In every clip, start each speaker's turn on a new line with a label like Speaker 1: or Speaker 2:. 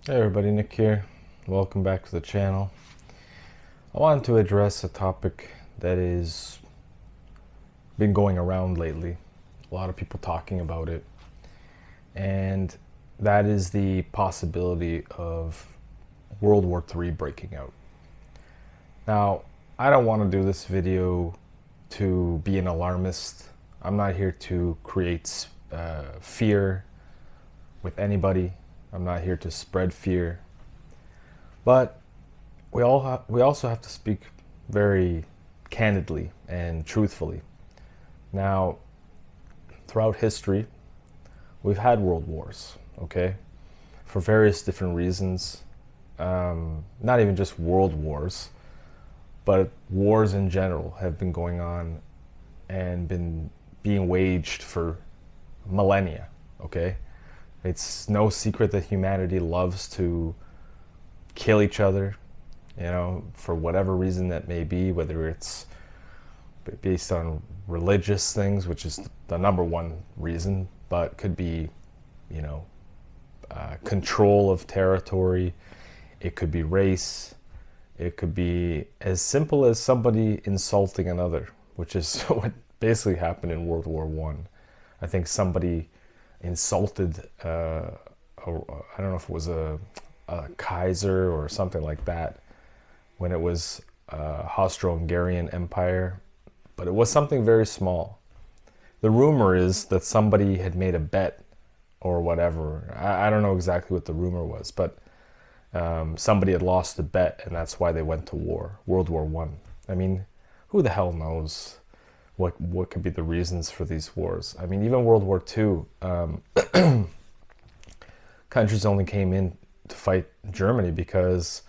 Speaker 1: Hey everybody, Nick here. Welcome back to the channel. I wanted to address a topic that is been going around lately. A lot of people talking about it. And that is the possibility of World War III breaking out. Now, I don't want to do this video to be an alarmist. I'm not here to create fear with anybody. I'm not here to spread fear. But we also have to speak very candidly and truthfully. Now, throughout history, we've had world wars, okay? For various different reasons. Not even just world wars, but wars in general have been going on and been being waged for millennia, okay? It's no secret that humanity loves to kill each other, for whatever reason that may be, whether it's based on religious things, which is the number one reason, but could be, control of territory. It could be race. It could be as simple as somebody insulting another, which is what basically happened in World War One. I think somebody insulted, I don't know if it was a Kaiser or something like that, when it was Austro-Hungarian Empire, but it was something very small. The rumor is that somebody had made a bet or whatever. I don't know exactly what the rumor was, but somebody had lost a bet, and that's why they went to war, World War One. I mean, who the hell knows what could be the reasons for these wars? I mean, even World War Two, countries only came in to fight Germany because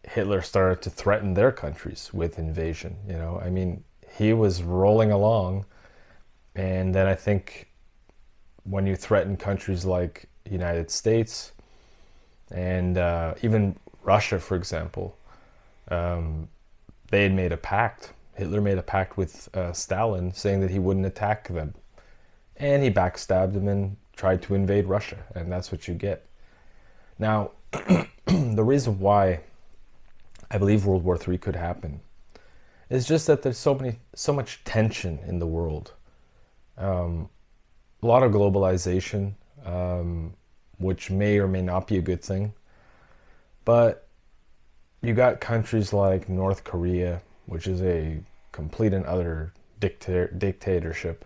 Speaker 1: Hitler started to threaten their countries with invasion. I mean, he was rolling along, and then I think when you threaten countries like the United States and even Russia, for example, they had made a pact. Hitler made a pact with Stalin saying that he wouldn't attack them. And he backstabbed him and tried to invade Russia. And that's what you get. Now, the reason why I believe World War III could happen is just that there's so much tension in the world. A lot of globalization, which may or may not be a good thing. But you got countries like North Korea, which is a complete and utter dictatorship.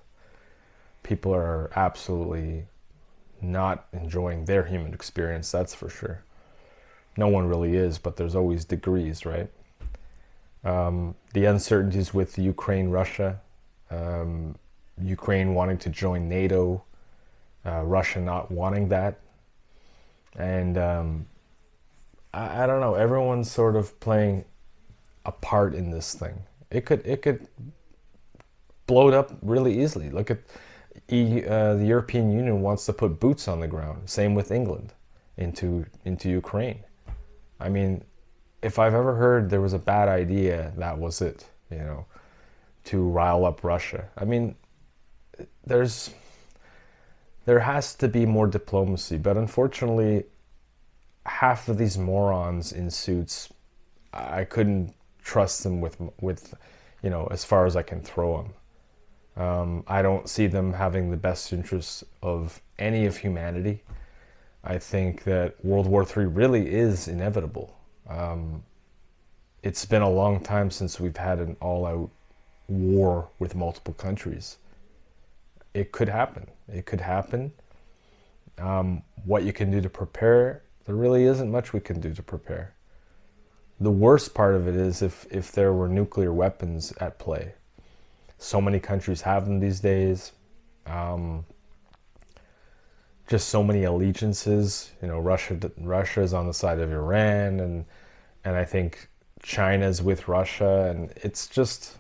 Speaker 1: People are absolutely not enjoying their human experience, that's for sure. No one really is, but there's always degrees, right? The uncertainties with Ukraine, Russia, Ukraine wanting to join NATO, Russia not wanting that. And I don't know, everyone's sort of playing a part in this thing. It could blow it up really easily. Look at the European Union wants to put boots on the ground. Same with England into Ukraine. I mean, if I've ever heard there was a bad idea, that was it. To rile up Russia. I mean, there has to be more diplomacy, but unfortunately, half of these morons in suits, I couldn't trust them with as far as I can throw them. I don't see them having the best interests of any of humanity. I think that World War III really is inevitable. It's been a long time since we've had an all-out war with multiple countries. It could happen. It could happen. What you can do to prepare, there really isn't much we can do to prepare. The worst part of it is if there were nuclear weapons at play. So many countries have them these days. Just so many allegiances. Russia is on the side of Iran, and I think China's with Russia, and it's just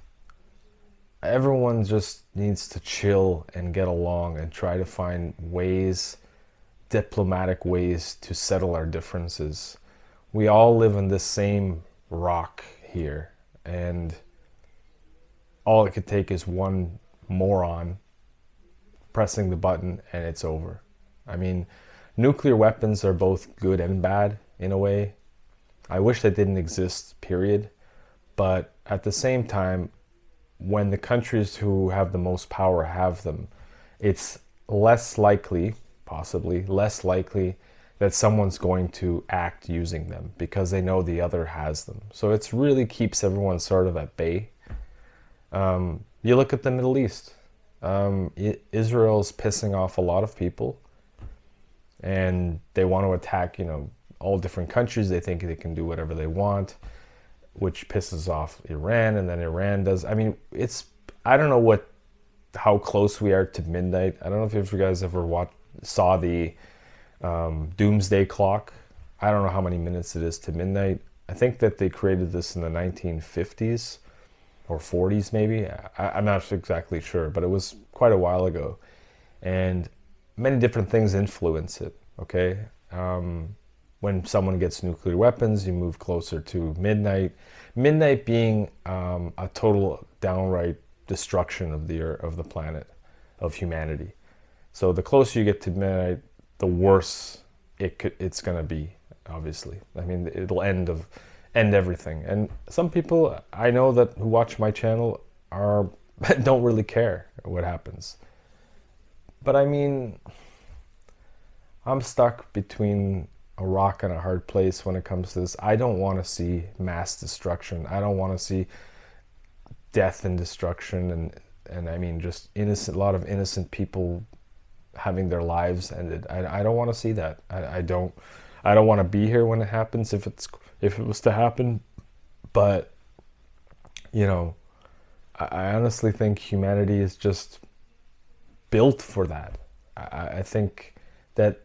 Speaker 1: everyone just needs to chill and get along and try to find ways, diplomatic ways, to settle our differences. We all live in this same rock here, and all it could take is one moron pressing the button and it's over. I mean, Nuclear weapons are both good and bad in a way. I wish they didn't exist, period. But at the same time, when the countries who have the most power have them, it's less likely, possibly less likely, that someone's going to act using them because they know the other has them. So it really keeps everyone sort of at bay. You look at the Middle East. Israel's pissing off a lot of people, and they want to attack, all different countries. They think they can do whatever they want, which pisses off Iran, and then Iran does. I mean, I don't know how close we are to midnight. I don't know if you guys ever saw the Doomsday Clock. I don't know how many minutes it is to midnight. I think that they created this in the 1950s or 40s maybe. I'm not exactly sure, but it was quite a while ago. And many different things influence it, okay? When someone gets nuclear weapons, you move closer to midnight. Midnight being a total downright destruction of the planet, of humanity. So the closer you get to midnight, the worse it's going to be, obviously. I mean, it'll end everything. And some people I know that who watch my channel don't really care what happens. But I mean, I'm stuck between a rock and a hard place when it comes to this. I don't want to see mass destruction. I don't want to see death and destruction, and I mean just a lot of innocent people having their lives ended. I don't want to see that. I don't want to be here when it happens, if it was to happen. But I honestly think humanity is just built for that. I think that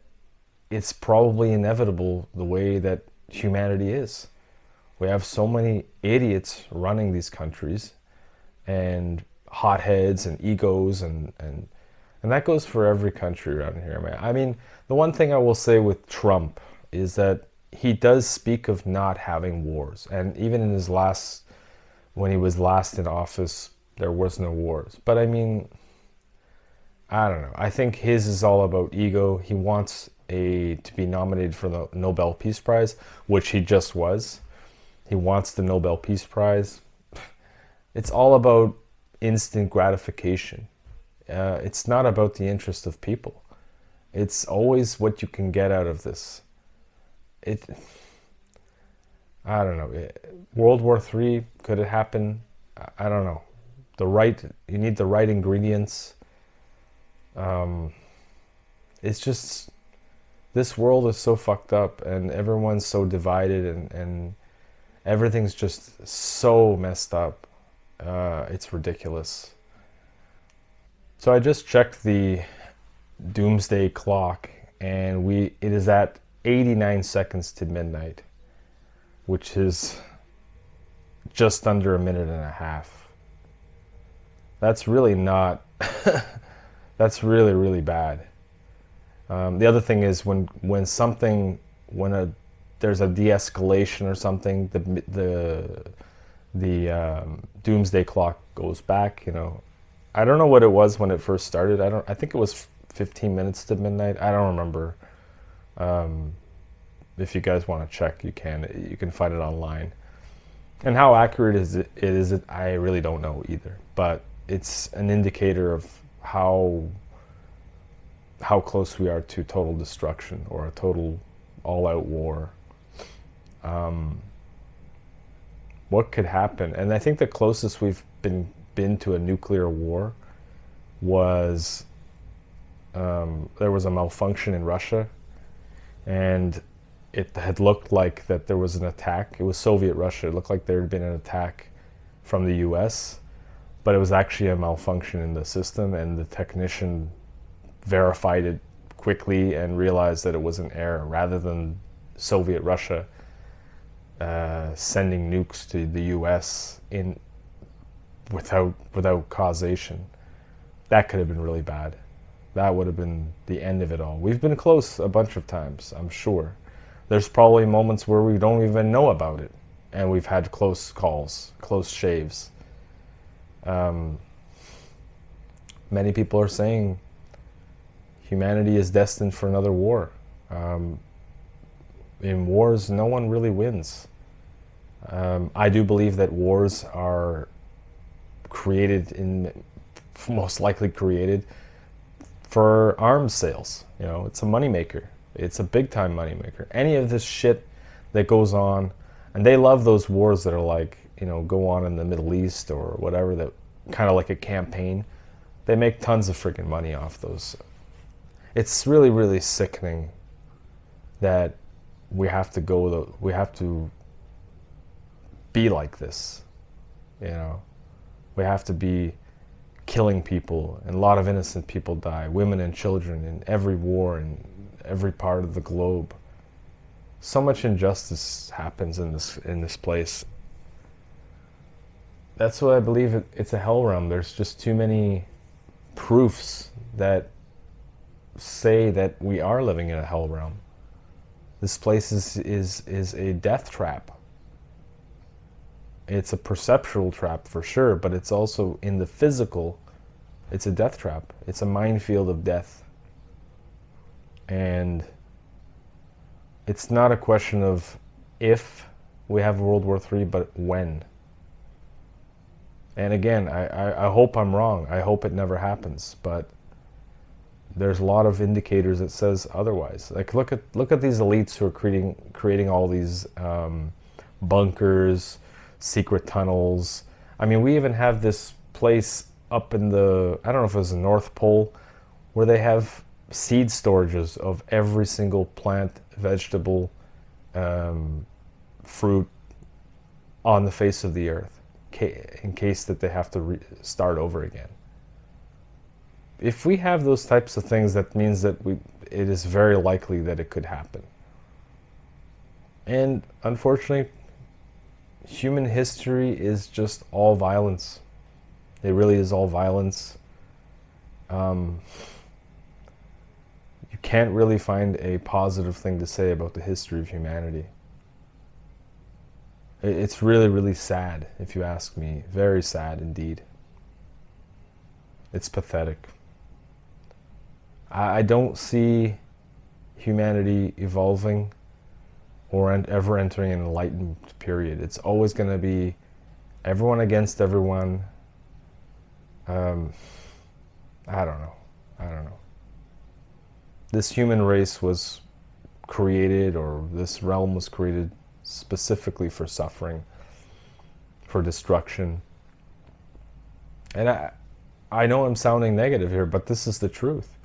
Speaker 1: it's probably inevitable the way that humanity is. We have so many idiots running these countries, and hotheads and egos, and that goes for every country around here, man. I mean, the one thing I will say with Trump is that he does speak of not having wars, and even in when he was last in office, there was no wars. But I mean, I don't know. I think his is all about ego. He wants to be nominated for the Nobel Peace Prize, which he just was. He wants the Nobel Peace Prize. It's all about instant gratification. It's not about the interest of people. It's always what you can get out of this. I don't know. World War III, could it happen? I don't know. You need the right ingredients. It's just, this world is so fucked up, and everyone's so divided, and everything's just so messed up. It's ridiculous. So I just checked the Doomsday Clock, and it is at 89 seconds to midnight, which is just under a minute and a half. That's really not that's really, really bad. The other thing is when there's a de-escalation or something, the Doomsday Clock goes back. I don't know what it was when it first started. I think it was 15 minutes to midnight. I don't remember. If you guys want to check, you can find it online. And how accurate is it? I really don't know either. But it's an indicator of how close we are to total destruction, or a total all-out war. What could happen? And I think the closest we've been to a nuclear war was there was a malfunction in Russia, and it had looked like that there was an attack. It was Soviet Russia. It looked like there had been an attack from the US, but it was actually a malfunction in the system, and the technician verified it quickly and realized that it was an error, rather than Soviet Russia sending nukes to the US without causation. That could have been really bad. That would have been the end of it all. We've been close a bunch of times, I'm sure. There's probably moments where we don't even know about it, and we've had close calls, close shaves. Many people are saying humanity is destined for another war. In wars, no one really wins. I do believe that wars are most likely created for arms sales. You know, it's a moneymaker. It's a big time moneymaker. Any of this shit that goes on, and they love those wars that are like, you know, go on in the Middle East or whatever, that kind of like a campaign. They make tons of freaking money off those. It's really, really sickening that we have to be like this, you know. We have to be killing people, and a lot of innocent people die, women and children, in every war in every part of the globe. So much injustice happens in this place. That's why I believe it's a hell realm. There's just too many proofs that say that we are living in a hell realm. This place is a death trap. It's a perceptual trap for sure, but it's also in the physical, it's a death trap. It's a minefield of death. And it's not a question of if we have World War III, but when. And again, I hope I'm wrong. I hope it never happens, but there's a lot of indicators that says otherwise. Like look at these elites who are creating all these bunkers, secret tunnels. I mean, we even have this place up in the, I don't know if it was the North Pole, where they have seed storages of every single plant, vegetable, fruit on the face of the earth, in case that they have to start over again. If we have those types of things, that means that it is very likely that it could happen. And unfortunately, human history is just all violence. It really is all violence. You can't really find a positive thing to say about the history of humanity. It's really, really sad, if you ask me. Very sad indeed. It's pathetic. I don't see humanity evolving or ever entering an enlightened period. It's always going to be everyone against everyone. I don't know. This human race was created, or this realm was created specifically for suffering, for destruction. And I know I'm sounding negative here, but this is the truth.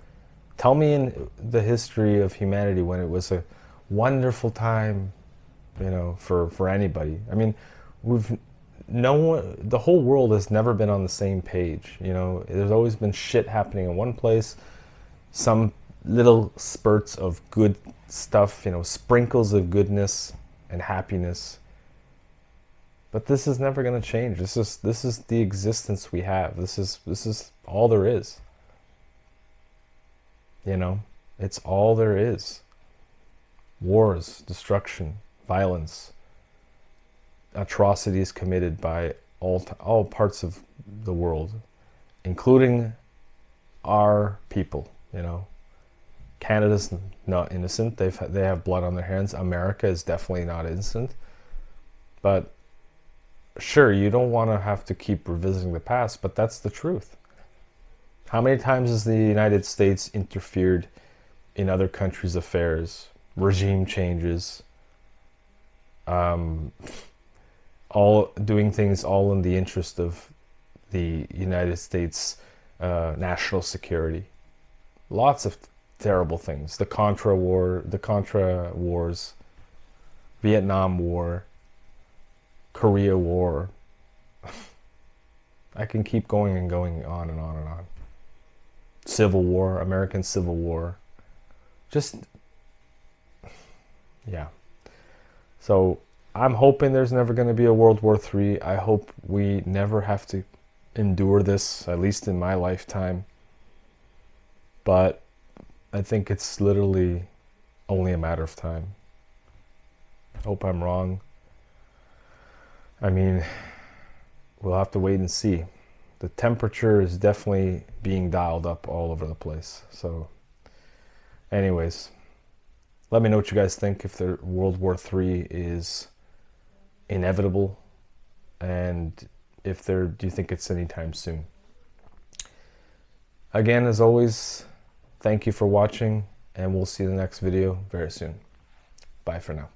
Speaker 1: Tell me in the history of humanity when it was a wonderful time, you know, for anybody. I mean, the whole world has never been on the same page, you know. There's always been shit happening in one place, some little spurts of good stuff, you know, sprinkles of goodness and happiness. But this is never going to change. This is the existence we have. This is all there is. You know, it's all there is. Wars, destruction, violence, atrocities committed by all parts of the world, including our people, you know. Canada's not innocent. They have blood on their hands. America is definitely not innocent. But sure, you don't want to have to keep revisiting the past, but that's the truth. How many times has the United States interfered in other countries' affairs, regime changes, all doing things all in the interest of the United States national security? Lots of terrible things. The Contra Wars, Vietnam War, Korea War. I can keep going and going on and on and on. Civil War, American Civil War. Just, yeah. So I'm hoping there's never going to be a World War III. I hope we never have to endure this, at least in my lifetime. But I think it's literally only a matter of time. Hope I'm wrong. I mean, we'll have to wait and see. The temperature is definitely being dialed up all over the place. So, anyways, Let me know what you guys think, if the World War III is inevitable, and if do you think it's anytime soon. Again, as always, thank you for watching, and we'll see you in the next video very soon. Bye for now.